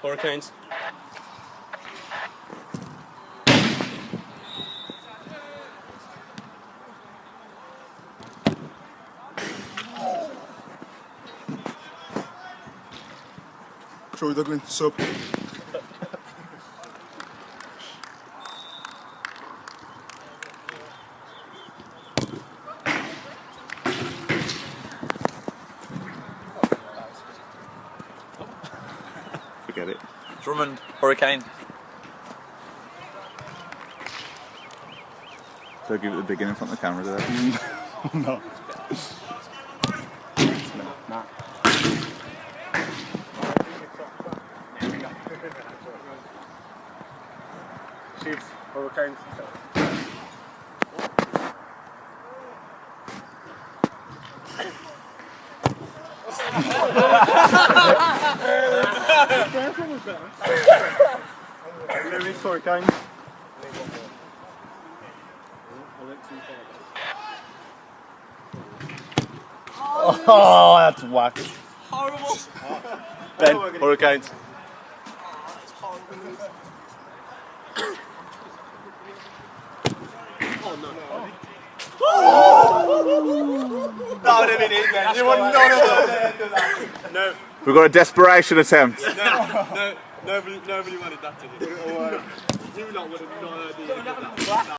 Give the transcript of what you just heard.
Hurricanes. Troy Dublin, sub. Forget it. Drummond, Hurricane. Do I give it the beginning in front of the camera, do I? No. Nah. Chiefs, Hurricanes. Louis, Hurricanes. Oh, that's whack. Horrible. Ben, Hurricanes. That would have been it then. You wouldn't know. No, We've got a desperation attempt. nobody wanted that to do. You lot would have not heard the